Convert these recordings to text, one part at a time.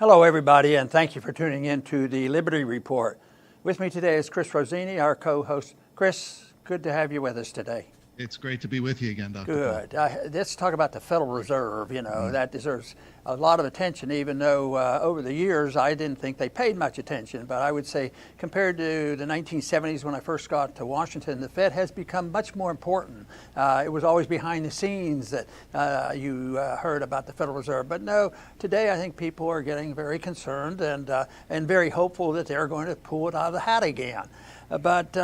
Hello, everybody, and thank you for tuning in to the Liberty Report. With me today is Chris Rossini, our co-host. Chris, good to have you with us today. It's great to be with you again, Dr. Good. Let's talk about the Federal Reserve. That deserves a lot of attention, even though over the years I didn't think they paid much attention. But I would say compared to the 1970s when I first got to Washington, the Fed has become much more important. It was always behind the scenes that you heard about the Federal Reserve. But no, today I think people are getting very concerned and very hopeful that they're going to pull it out of the hat again. But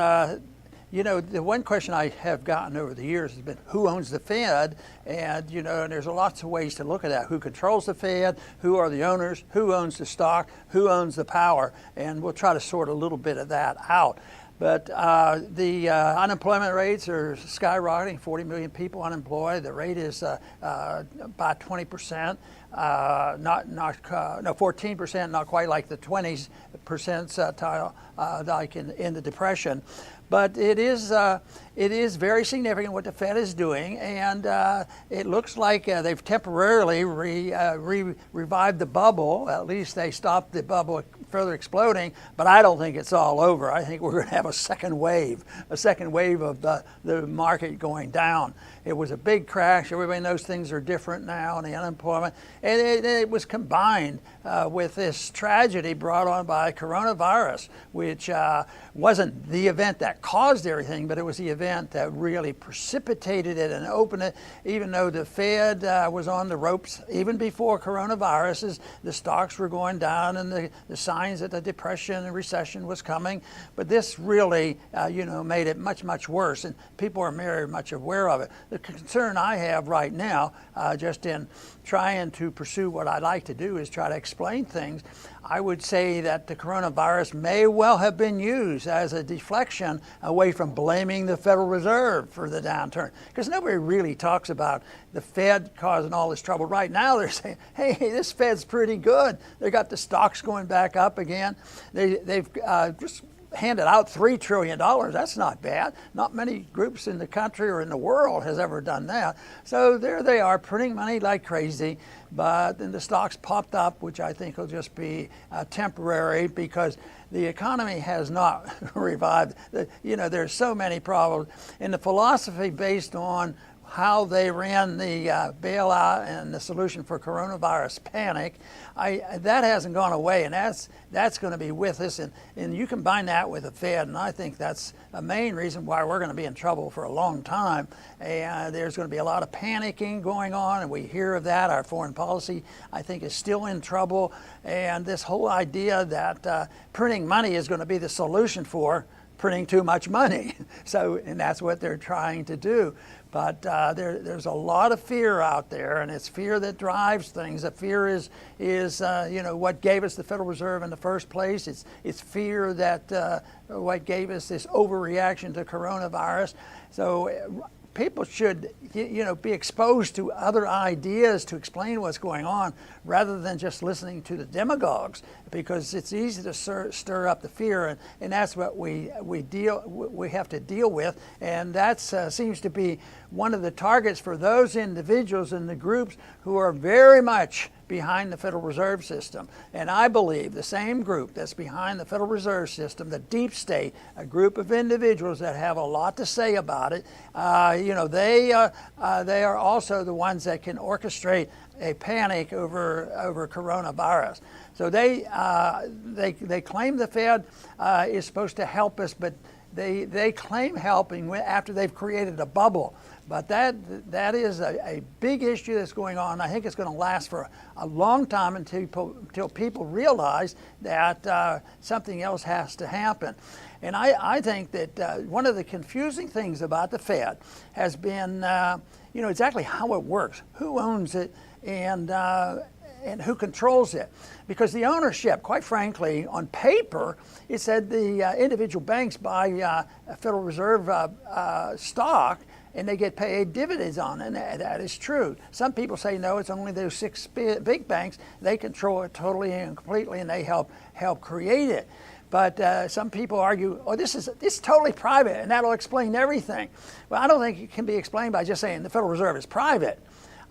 the one question I have gotten over the years has been who owns the Fed? And, and there's lots of ways to look at that. Who controls the Fed? Who are the owners? Who owns the stock? Who owns the power? And we'll try to sort a little bit of that out. But the unemployment rates are skyrocketing, 40 million people unemployed. The rate is about 20%, 14%, not quite like the 20s percentile like in the Depression. But it is very significant what the Fed is doing, and it looks like they've temporarily revived the bubble. At least they stopped the bubble further exploding, but I don't think it's all over. I think we're going to have a second wave of the market going down. It was a big crash. Everybody knows things are different now, and the unemployment, and it was combined with this tragedy brought on by coronavirus, which wasn't the event that caused everything, but it was the event that really precipitated it and opened it. Even though the Fed was on the ropes even before coronaviruses, the stocks were going down and the signs that the depression and recession was coming. But this really, made it much, much worse, and people are very much aware of it. The concern I have right now, just in trying to pursue what I like to do, is try to explain things. I would say that the coronavirus may well have been used as a deflection away from blaming the Federal Reserve for the downturn, because nobody really talks about the Fed causing all this trouble. Right now they're saying, hey, this Fed's pretty good. They got the stocks going back up again. They've just handed out $3 trillion. That's not bad. Not many groups in the country or in the world has ever done that. So there they are, printing money like crazy. But then the stocks popped up, which I think will just be temporary, because the economy has not revived. There's so many problems. And the philosophy based on how they ran the bailout and the solution for coronavirus panic, that hasn't gone away, and that's going to be with us. And you combine that with the Fed, and I think that's a main reason why we're going to be in trouble for a long time. And there's going to be a lot of panicking going on, and we hear of that. Our foreign policy, I think, is still in trouble. And this whole idea that printing money is going to be the solution for printing too much money. And that's what they're trying to do. But there's a lot of fear out there, and it's fear that drives things. The fear is what gave us the Federal Reserve in the first place. It's fear that what gave us this overreaction to coronavirus. So people should, be exposed to other ideas to explain what's going on, rather than just listening to the demagogues, because it's easy to stir up the fear, and that's what we have to deal with, and that seems to be one of the targets for those individuals and the groups who are very much behind the Federal Reserve System. And I believe the same group that's behind the Federal Reserve System, the deep state, a group of individuals that have a lot to say about it, they are also the ones that can orchestrate a panic over coronavirus. So they claim the Fed is supposed to help us, but they claim helping after they've created a bubble. But that is a big issue that's going on. I think it's going to last for a long time until people realize that something else has to happen. And I think that one of the confusing things about the Fed has been, exactly how it works, who owns it, and who controls it. Because the ownership, quite frankly, on paper, it said the individual banks buy Federal Reserve stock, and they get paid dividends on it, and that is true. Some people say, no, it's only those 6 big banks. They control it totally and completely, and they help create it. But some people argue, this is totally private, and that'll explain everything. Well, I don't think it can be explained by just saying the Federal Reserve is private.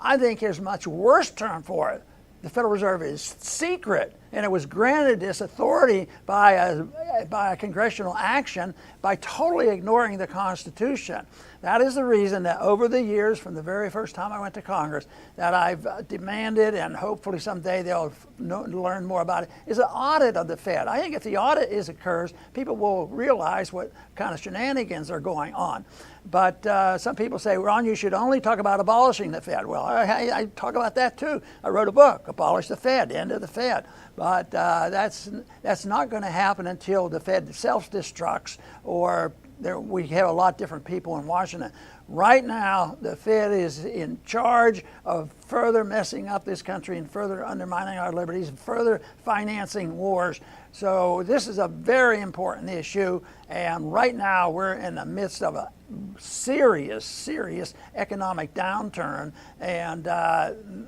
I think there's a much worse term for it. the Federal Reserve is secret, and it was granted this authority by a congressional action by totally ignoring the Constitution. That is the reason that over the years, from the very first time I went to Congress, that I've demanded, and hopefully someday they'll learn more about it, is an audit of the Fed. I think if the audit occurs, people will realize what kind of shenanigans are going on. But some people say, Ron, you should only talk about abolishing the Fed. Well, I talk about that too. I wrote a book, Abolish the Fed, End of the Fed. But that's not going to happen until the Fed self-destructs, or we have a lot different people in Washington. Right now, the Fed is in charge of further messing up this country and further undermining our liberties, and further financing wars. So this is a very important issue, and right now we're in the midst of a serious economic downturn, and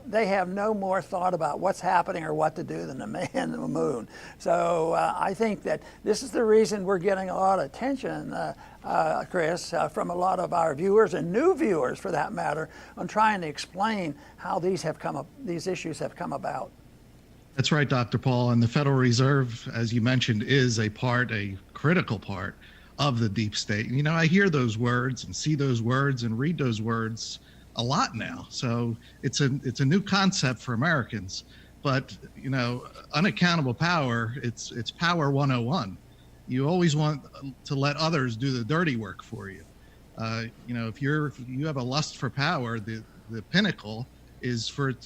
they have no more thought about what's happening or what to do than the man in the moon. So I think that this is the reason we're getting a lot of attention, Chris, from a lot of our viewers and new viewers, for that matter, on trying to explain how these issues have come about. That's right, Dr. Paul. And the Federal Reserve, as you mentioned, is a critical part of the deep state. You know, I hear those words and see those words and read those words a lot now. So it's a new concept for Americans. But, you know, unaccountable power, it's power 101. You always want to let others do the dirty work for you. You know, if you have a lust for power, the pinnacle is for it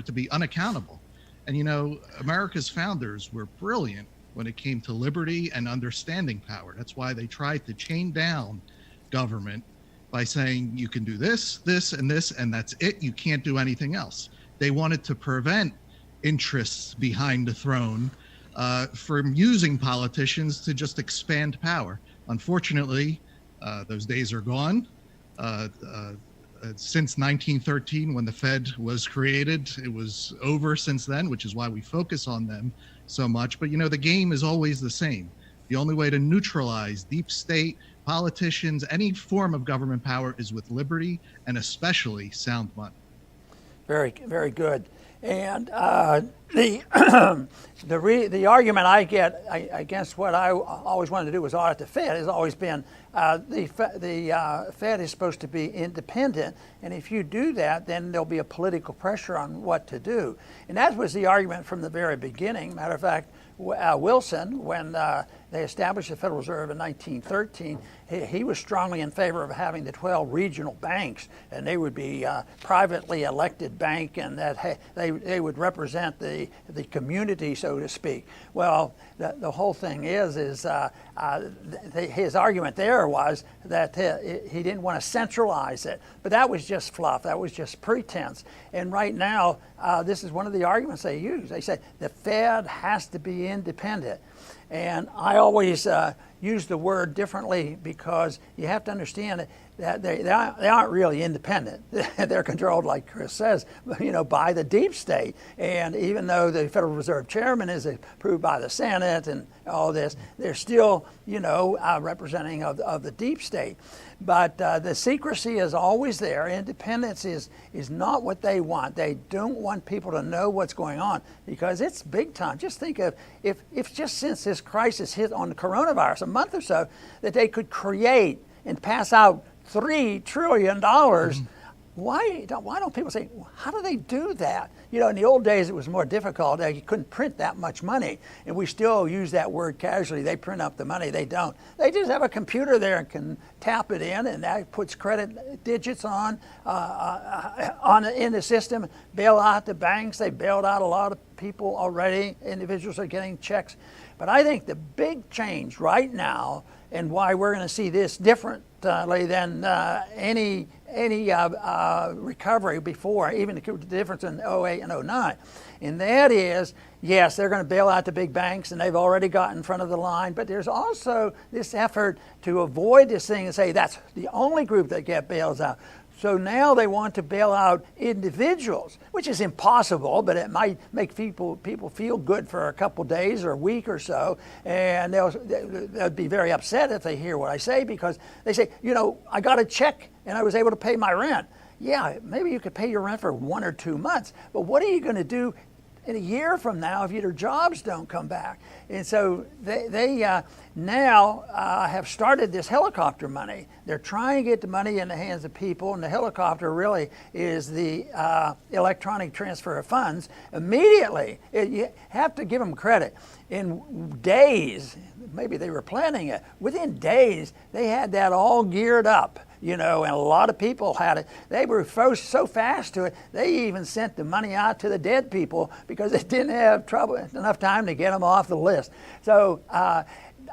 to be unaccountable. And, you know, America's founders were brilliant when it came to liberty and understanding power. That's why they tried to chain down government by saying you can do this, this, and this, and that's it. You can't do anything else. They wanted to prevent interests behind the throne from using politicians to just expand power. Unfortunately, those days are gone. Since 1913, when the Fed was created, it was over since then, which is why we focus on them so much. But, you know, the game is always the same. The only way to neutralize deep state, politicians, any form of government power is with liberty, and especially sound money. Very, very good. And the argument I get against what I always wanted to do was audit the Fed has always been the Fed is supposed to be independent, and if you do that, then there'll be a political pressure on what to do. And that was the argument from the very beginning. Matter of fact, Wilson, when they established the Federal Reserve in 1913, he was strongly in favor of having the 12 regional banks, and they would be privately elected bank, and that they would represent the community, so to speak. Well, the whole thing is his argument there was that he didn't want to centralize it, but that was just fluff. That was just pretense. And right now, this is one of the arguments they use. They say the Fed has to be independent. And I always use the word differently, because you have to understand that they aren't really independent. They're controlled, like Chris says, you know, by the deep state. And even though the Federal Reserve Chairman is approved by the Senate and all this, they're still, you know, representing of the deep state. But the secrecy is always there. Independence is not what they want. They don't want people to know what's going on, because it's big time. Just think of if just since this crisis hit on the coronavirus a month or so, that they could create and pass out $3 trillion. Why don't people say, how do they do that? You know, in the old days, it was more difficult. You couldn't print that much money. And we still use that word casually. They print up the money. They don't. They just have a computer there and can tap it in, and that puts credit digits in the system, bail out the banks. They bailed out a lot of people already. Individuals are getting checks. But I think the big change right now, and why we're going to see this differently than any recovery before, even the difference in 08 and 09. And that is, yes, they're going to bail out the big banks, and they've already got in front of the line, but there's also this effort to avoid this thing and say that's the only group that get bails out. So now they want to bail out individuals, which is impossible, but it might make people feel good for a couple days or a week or so, and they'll be very upset if they hear what I say, because they say, you know, I got a check and I was able to pay my rent. Yeah, maybe you could pay your rent for 1 or 2 months, but what are you going to do in a year from now if your jobs don't come back. And so they now have started this helicopter money. They're trying to get the money in the hands of people, and the helicopter really is the electronic transfer of funds immediately. You have to give them credit. In days, maybe they were planning it, within days they had that all geared up. And a lot of people had it. They were so fast to it, they even sent the money out to the dead people because they didn't have enough time to get them off the list. So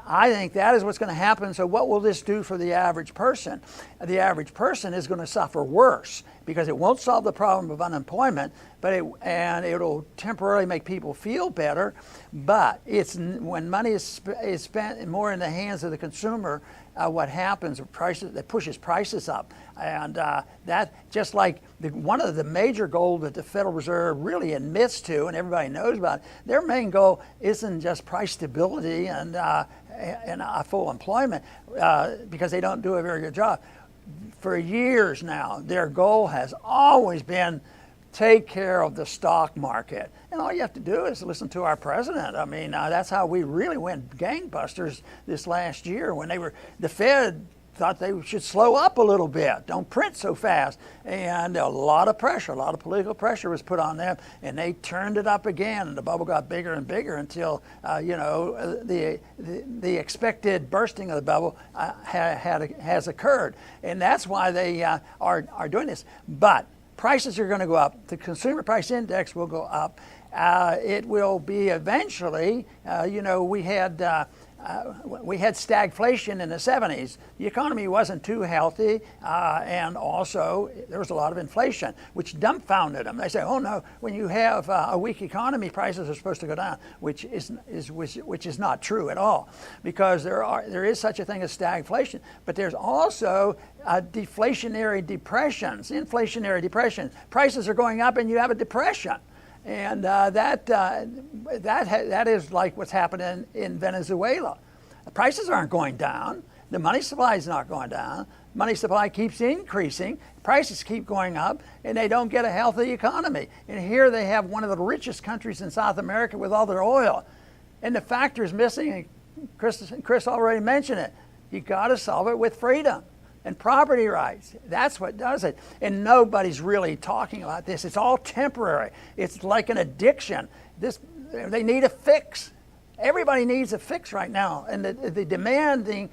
I think that is what's going to happen. So what will this do for the average person? The average person is going to suffer worse because it won't solve the problem of unemployment, but it'll temporarily make people feel better. But when money is spent more in the hands of the consumer, what happens? That pushes prices up, and that just like one of the major goals that the Federal Reserve really admits to, and everybody knows about it, their main goal isn't just price stability and full employment, because they don't do a very good job. For years now, their goal has always been take care of the stock market. And all you have to do is listen to our president. I mean, that's how we really went gangbusters this last year when the Fed thought they should slow up a little bit, don't print so fast. And a lot of political pressure was put on them, and they turned it up again, and the bubble got bigger and bigger until, the expected bursting of the bubble has occurred. And that's why they are doing this. But prices are going to go up. The consumer price index will go up. It will be eventually, we had stagflation in the 70s. The economy wasn't too healthy, and also there was a lot of inflation, which dumbfounded them. They say, "Oh no, when you have a weak economy, prices are supposed to go down," which is not true at all, because there is such a thing as stagflation, but there's also deflationary depressions, inflationary depressions. Prices are going up, and you have a depression. And that is like what's happening in Venezuela. The prices aren't going down. The money supply is not going down. Money supply keeps increasing. Prices keep going up, and they don't get a healthy economy. And here they have one of the richest countries in South America with all their oil. And the factor is missing, and Chris already mentioned it. You got to solve it with freedom and property rights. That's what does it. And nobody's really talking about this. It's all temporary. It's like an addiction. They need a fix. Everybody needs a fix right now. And the demanding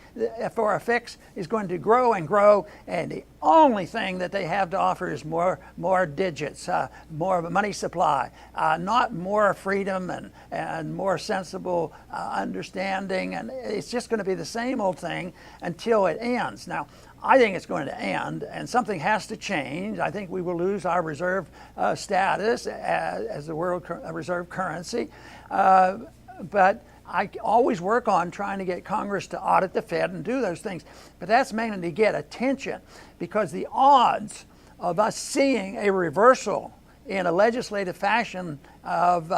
for a fix is going to grow and grow. And the only thing that they have to offer is more digits, more of a money supply, not more freedom and more sensible understanding. And it's just going to be the same old thing until it ends. Now, I think it's going to end, and something has to change. I think we will lose our reserve status as the world reserve currency. But I always work on trying to get Congress to audit the Fed and do those things. But that's mainly to get attention, because the odds of us seeing a reversal in a legislative fashion of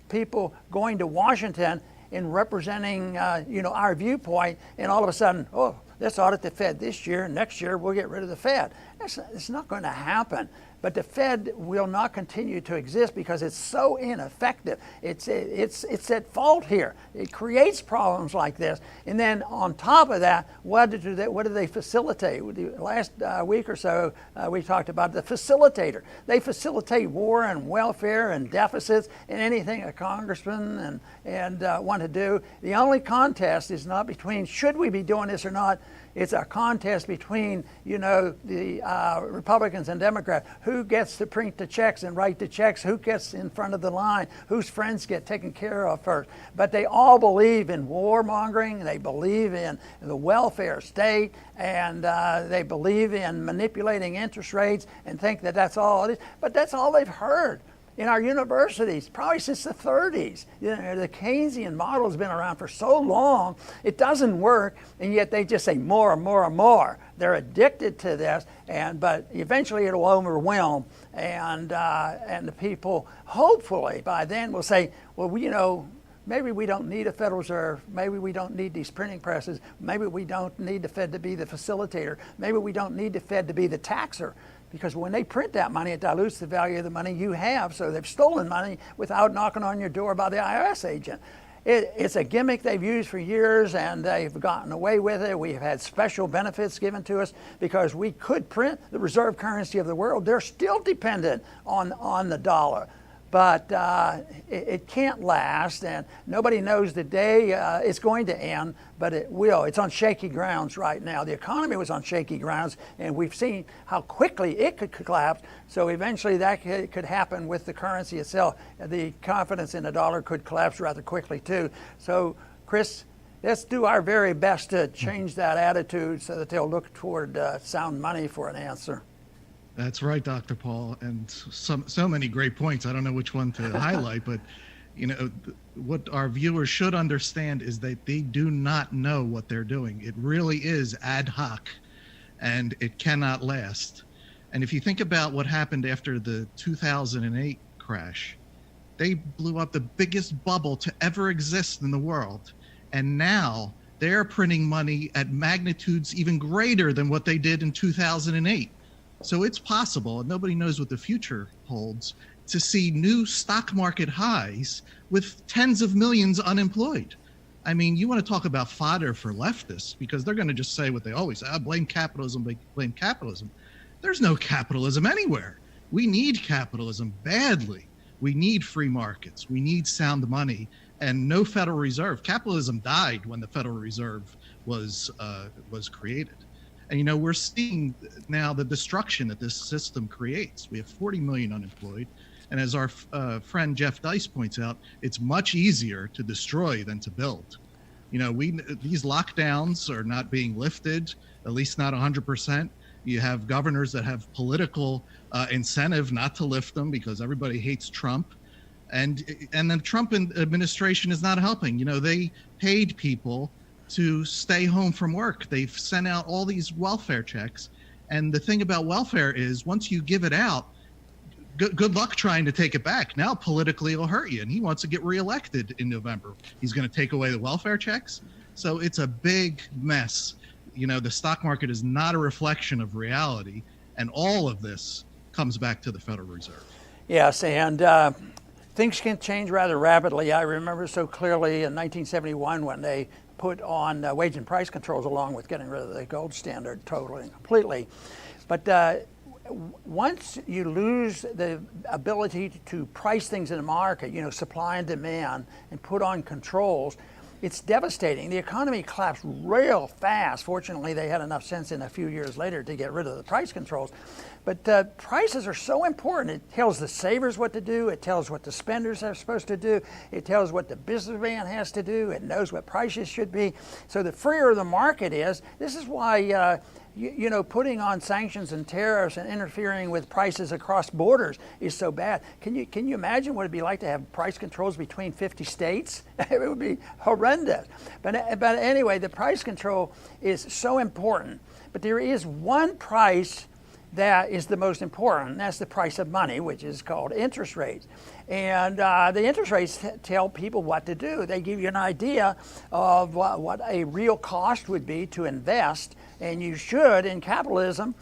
people going to Washington and representing our viewpoint, and all of a sudden, let's audit the Fed this year, and next year we'll get rid of the Fed. It's not going to happen. But the Fed will not continue to exist because it's so ineffective. It's at fault here. It creates problems like this. And then on top of that, what do they facilitate? Last week or so, we talked about the facilitator. They facilitate war and welfare and deficits and anything a congressman and want to do. The only contest is not between should we be doing this or not. It's a contest between, the Republicans and Democrats. Who gets to print the checks and write the checks? Who gets in front of the line? Whose friends get taken care of first? But they all believe in warmongering. They believe in the welfare state, and they believe in manipulating interest rates and think that that's all it is. But that's all they've heard in our universities, probably since the 30s. The Keynesian model has been around for so long, it doesn't work, and yet they just say more and more and more. They're addicted to this, but eventually it'll overwhelm, and the people, hopefully, by then will say, well, maybe we don't need a Federal Reserve. Maybe we don't need these printing presses. Maybe we don't need the Fed to be the facilitator. Maybe we don't need the Fed to be the taxer. because when they print that money, it dilutes the value of the money you have. So they've stolen money without knocking on your door by the IRS agent. It's a gimmick they've used for years, and they've gotten away with it. We've had special benefits given to us because we could print the reserve currency of the world. They're still dependent on the dollar. But it can't last, and nobody knows the day it's going to end, but it will. It's on shaky grounds right now. The economy was on shaky grounds, and we've seen how quickly it could collapse. So eventually that could happen with the currency itself. The confidence in the dollar could collapse rather quickly too. So, Chris, let's do our very best to change that attitude so that they'll look toward sound money for an answer. That's right, Dr. Paul, and so many great points. I don't know which one to highlight, but what our viewers should understand is that they do not know what they're doing. It really is ad hoc, and it cannot last. And if you think about what happened after the 2008 crash, they blew up the biggest bubble to ever exist in the world, and now they're printing money at magnitudes even greater than what they did in 2008. So it's possible, and nobody knows what the future holds, to see new stock market highs with tens of millions unemployed. I mean, you want to talk about fodder for leftists, because they're going to just say what they always say, blame capitalism, blame capitalism. There's no capitalism anywhere. We need capitalism badly. We need free markets. We need sound money and no Federal Reserve. Capitalism died when the Federal Reserve was created. And, we're seeing now the destruction that this system creates. We have 40 million unemployed. And as our friend Jeff Dice points out, it's much easier to destroy than to build. These lockdowns are not being lifted, at least not 100%. You have governors that have political incentive not to lift them because everybody hates Trump. And the Trump administration is not helping. They paid people to stay home from work. They've sent out all these welfare checks. And the thing about welfare is once you give it out, good luck trying to take it back. Now politically it'll hurt you. And he wants to get reelected in November. He's going to take away the welfare checks. So it's a big mess. The stock market is not a reflection of reality. And all of this comes back to the Federal Reserve. Yes, and things can change rather rapidly. I remember so clearly in 1971 when they put on wage and price controls along with getting rid of the gold standard totally and completely. But once you lose the ability to price things in the market, supply and demand, and put on controls, it's devastating. The economy collapsed real fast. Fortunately, they had enough sense in a few years later to get rid of the price controls. But prices are so important. It tells the savers what to do. It tells what the spenders are supposed to do. It tells what the businessman has to do. It knows what prices should be. So the freer the market is, this is why putting on sanctions and tariffs and interfering with prices across borders is so bad. Can you imagine what it'd be like to have price controls between 50 states? It would be horrendous. But anyway, the price control is so important. But there is one price that is the most important, and that's the price of money, which is called interest rates. And the interest rates tell people what to do. They give you an idea of what a real cost would be to invest. And you should, in capitalism,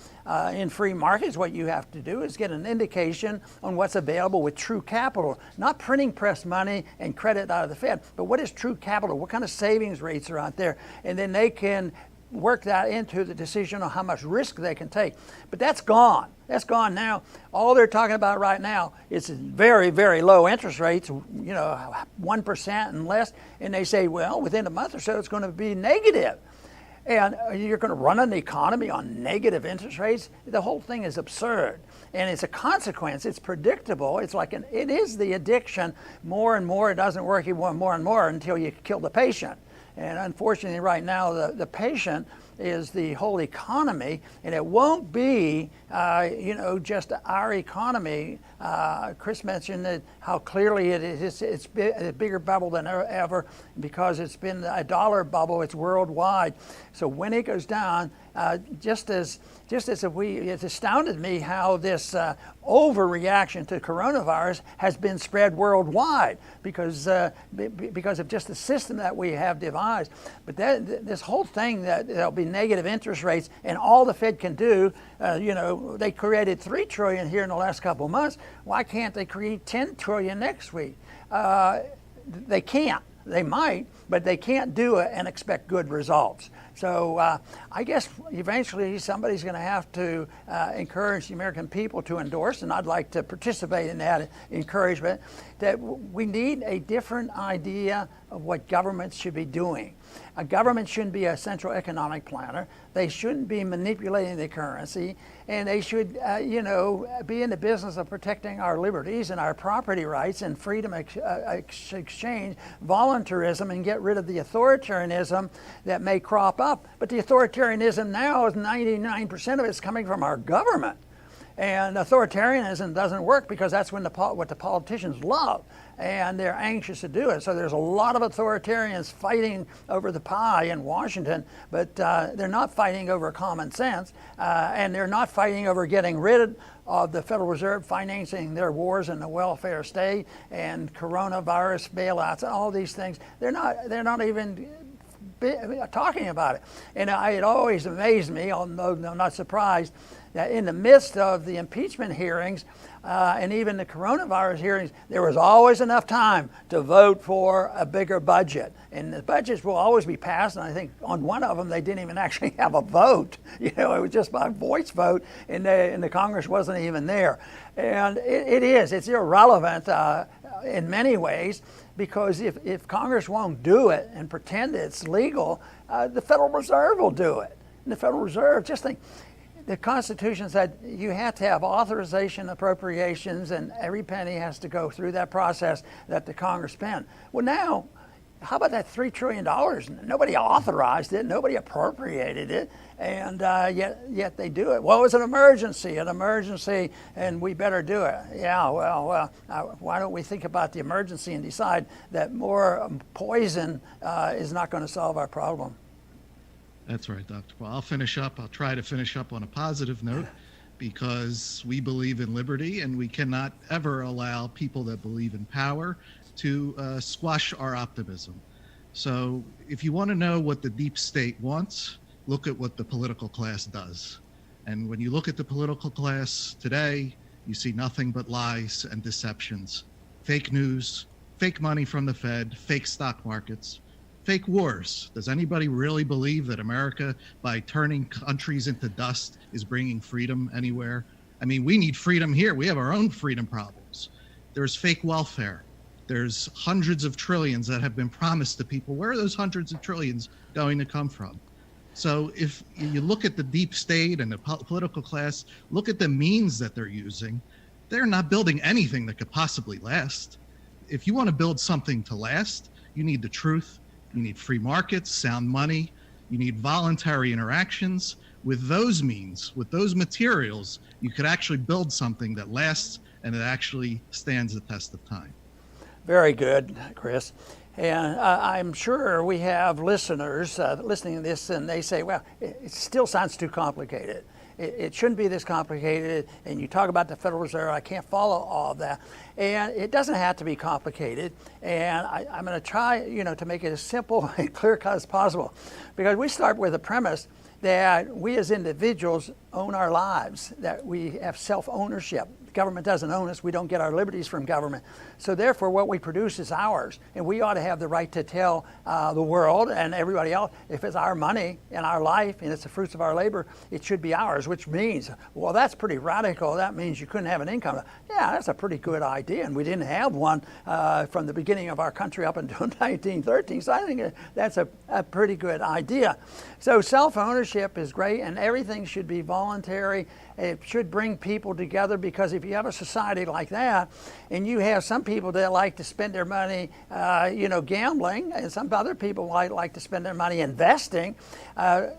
in free markets, what you have to do is get an indication on what's available with true capital, not printing press money and credit out of the Fed, but what is true capital? What kind of savings rates are out there? And then they can work that into the decision on how much risk they can take. But that's gone. That's gone now. All they're talking about right now is very, very low interest rates, 1% and less. And they say, well, within a month or so, it's going to be negative. And you're going to run an economy on negative interest rates? The whole thing is absurd. And it's a consequence. It's predictable. It's like it is the addiction. More and more, it doesn't work more and more until you kill the patient. And unfortunately, right now, the patient is the whole economy, and it won't be, just our economy. Chris mentioned how clearly it is. It's a bigger bubble than ever because it's been a dollar bubble. It's worldwide. So when it goes down, It astounded me how this overreaction to coronavirus has been spread worldwide because of just the system that we have devised. But this whole thing that there'll be negative interest rates and all the Fed can do, they created $3 trillion here in the last couple of months. Why can't they create $10 trillion next week? They can't. They might, but they can't do it and expect good results. So I guess eventually somebody's going to have to encourage the American people to endorse, and I'd like to participate in that encouragement, that we need a different idea of what governments should be doing. A government shouldn't be a central economic planner. They shouldn't be manipulating the currency, and they should, be in the business of protecting our liberties and our property rights and freedom exchange, voluntarism, and get rid of the authoritarianism that may crop up. But the authoritarianism now is 99% of it's coming from our government. And authoritarianism doesn't work because that's what the politicians love, and they're anxious to do it. So there's a lot of authoritarians fighting over the pie in Washington, but they're not fighting over common sense, and they're not fighting over getting rid of the Federal Reserve financing their wars in the welfare state and coronavirus bailouts and all these things. They're not even talking about it. And it always amazed me, although I'm not surprised, that in the midst of the impeachment hearings and even the coronavirus hearings, there was always enough time to vote for a bigger budget. And the budgets will always be passed, and I think on one of them they didn't even actually have a vote. It was just by voice vote, and the Congress wasn't even there. And it's irrelevant in many ways, because if Congress won't do it and pretend it's legal, the Federal Reserve will do it. And the Federal Reserve, just think, the Constitution said you have to have authorization, appropriations, and every penny has to go through that process that the Congress spent. Well, now, how about that $3 trillion? Nobody authorized it, nobody appropriated it, and yet they do it. Well, it's an emergency, and we better do it. Yeah, well, why don't we think about the emergency and decide that more poison is not going to solve our problem? That's right, Dr. Paul. I'll try to finish up on a positive note, because we believe in liberty, and we cannot ever allow people that believe in power to squash our optimism. So if you want to know what the deep state wants, look at what the political class does. And when you look at the political class today, you see nothing but lies and deceptions, fake news, fake money from the Fed, fake stock markets, fake wars. Does anybody really believe that America, by turning countries into dust, is bringing freedom anywhere? I mean, we need freedom here. We have our own freedom problems. There's fake welfare. There's hundreds of trillions that have been promised to people. Where are those hundreds of trillions going to come from? So if you look at the deep state and the political class, look at the means that they're using. They're not building anything that could possibly last. If you want to build something to last, you need the truth. You need free markets, sound money. You need voluntary interactions. With those means, with those materials, you could actually build something that lasts and that actually stands the test of time. Very good, Chris. And I'm sure we have listeners listening to this, and they say, well, it still sounds too complicated. It shouldn't be this complicated. And you talk about the Federal Reserve, I can't follow all of that. And it doesn't have to be complicated. And I'm going to try, to make it as simple and clear-cut as possible. Because we start with the premise that we as individuals own our lives, that we have self-ownership. Government doesn't own us. We don't get our liberties from government. So therefore, what we produce is ours. And we ought to have the right to tell the world and everybody else, if it's our money and our life and it's the fruits of our labor, it should be ours, which means, well, that's pretty radical. That means you couldn't have an income. Yeah, that's a pretty good idea. And we didn't have one from the beginning of our country up until 1913. So I think that's a pretty good idea. So self-ownership is great, and everything should be voluntary. It should bring people together, because if you have a society like that, and you have some people that like to spend their money, gambling, and some other people like to spend their money investing,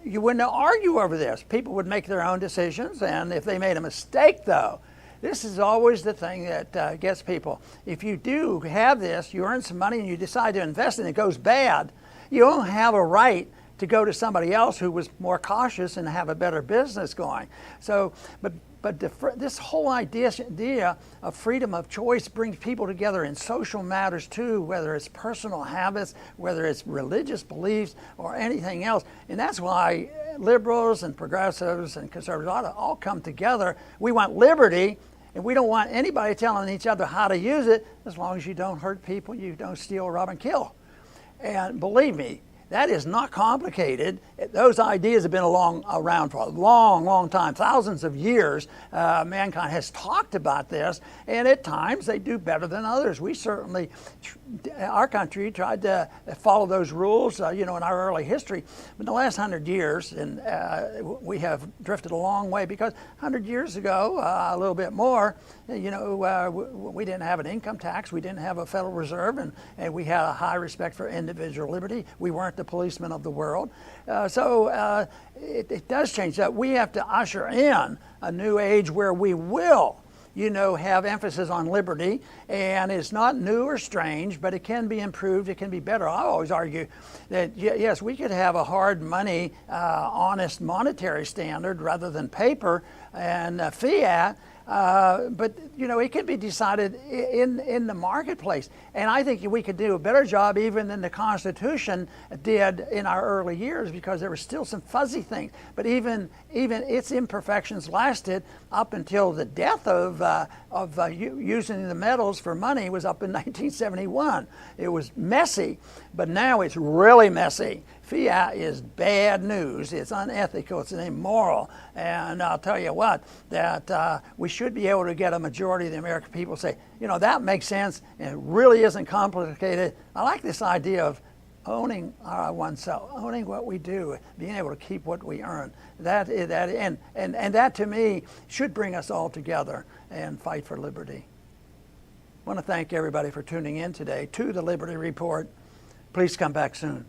you wouldn't argue over this. People would make their own decisions, and if they made a mistake, though, this is always the thing that gets people. If you do have this, you earn some money and you decide to invest and it goes bad, you don't have a right to go to somebody else who was more cautious and have a better business going. So, but this whole idea of freedom of choice brings people together in social matters too, whether it's personal habits, whether it's religious beliefs, or anything else. And that's why liberals and progressives and conservatives ought to all come together. We want liberty, and we don't want anybody telling each other how to use it, as long as you don't hurt people, you don't steal, rob, and kill. And believe me, that is not complicated. Those ideas have been around for a long, long time, thousands of years. Mankind has talked about this, and at times they do better than others. We certainly, our country tried to follow those rules, in our early history. But in the last 100 years, and we have drifted a long way, because 100 years ago, a little bit more, we didn't have an income tax, we didn't have a Federal Reserve, and we had a high respect for individual liberty. We weren't the policemen of the world. So it does change that. We have to usher in a new age where we will, have emphasis on liberty, and it's not new or strange, but it can be improved, it can be better. I always argue that, yes, we could have a hard money, honest monetary standard rather than paper and fiat, but it can be decided in the marketplace, and I think we could do a better job even than the Constitution did in our early years, because there were still some fuzzy things. But even its imperfections lasted up until the death of using the metals for money was up in 1971. It was messy, but now it's really messy. Fiat is bad news. It's unethical. It's immoral. And I'll tell you what, that we should be able to get a majority of the American people to say, that makes sense, and it really isn't complicated. I like this idea of owning oneself, owning what we do, being able to keep what we earn. That to me should bring us all together and fight for liberty. I want to thank everybody for tuning in today to the Liberty Report. Please come back soon.